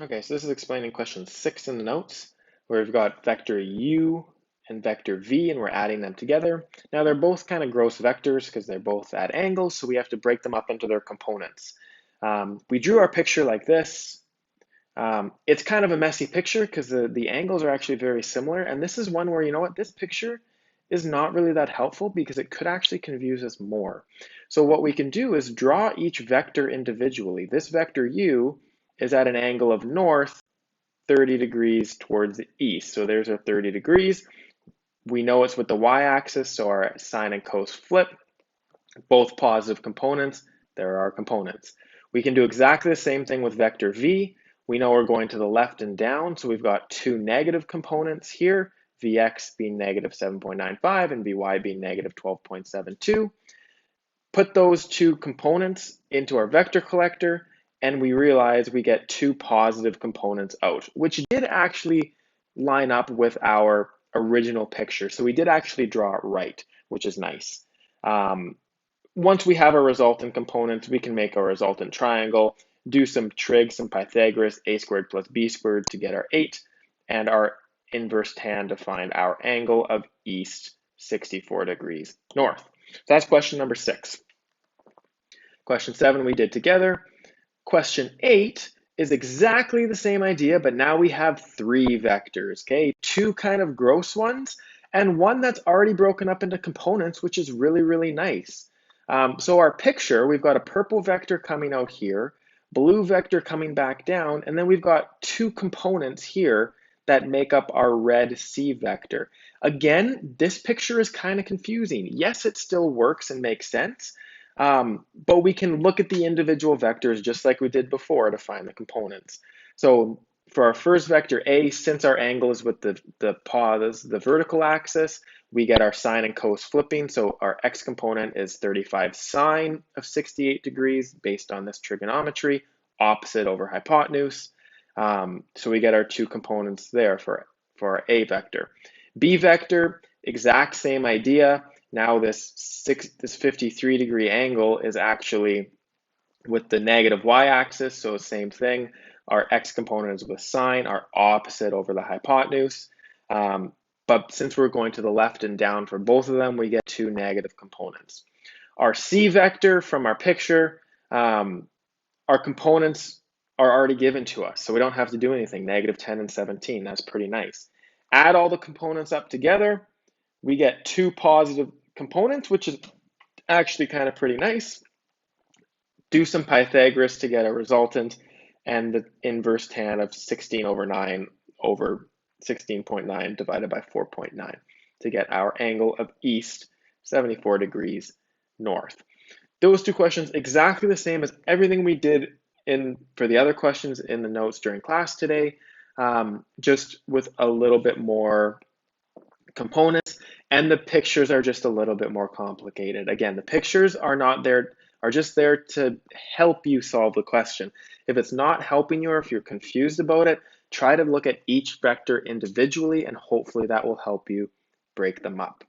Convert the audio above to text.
Okay, so this is explaining question 6 in the notes, where we've got vector u and vector v, and we're adding them together. Now they're both kind of gross vectors because they're both at angles, so we have to break them up into their components. We drew our picture like this. It's kind of a messy picture because the angles are actually very similar, and this is one where, you know what, this picture is not really that helpful because it could actually confuse us more. So what we can do is draw each vector individually. This vector u is at an angle of north 30 degrees towards the east. So there's our 30 degrees. We know it's with the y-axis, so our sine and cos flip. Both positive components, there are our components. We can do exactly the same thing with vector v. We know we're going to the left and down, so we've got two negative components here, vx being negative 7.95 and vy being negative 12.72. Put those two components into our vector collector, and we realize we get two positive components out, which did actually line up with our original picture. So we did actually draw it right, which is nice. Once we have our resultant components, we can make our resultant triangle, do some trig, some Pythagoras, a squared plus b squared to get our 8, and our inverse tan to find our angle of east 64 degrees north. So that's question number 6. Question 7 we did together. Question 8 is exactly the same idea, but now we have 3 vectors, okay? 2 kind of gross ones, and one that's already broken up into components, which is really, really nice. So our picture, we've got a purple vector coming out here, blue vector coming back down, and then we've got 2 components here that make up our red C vector. Again, this picture is kind of confusing. Yes, it still works and makes sense, but we can look at the individual vectors just like we did before to find the components. So for our first vector A, since our angle is with the vertical axis, we get our sine and cos flipping. So our x component is 35 sine of 68 degrees based on this trigonometry, opposite over hypotenuse. So we get our 2 components there for our A vector. B vector, exact same idea. Now this 53 degree angle is actually with the negative y-axis, so same thing. Our x component is with sine, our opposite over the hypotenuse. But since we're going to the left and down for both of them, we get 2 negative components. Our C vector from our picture, our components are already given to us, so we don't have to do anything, negative 10 and 17, that's pretty nice. Add all the components up together, we get 2 positive components, which is actually kind of pretty nice. Do some Pythagoras to get a resultant, and the inverse tan of 16 over 9 over 16.9 divided by 4.9 to get our angle of east 74 degrees north. Those 2 questions exactly the same as everything we did for the other questions in the notes during class today, just with a little bit more components, and the pictures are just a little bit more complicated. Again, the pictures are just there to help you solve the question. If it's not helping you or if you're confused about it, try to look at each vector individually, and hopefully that will help you break them up.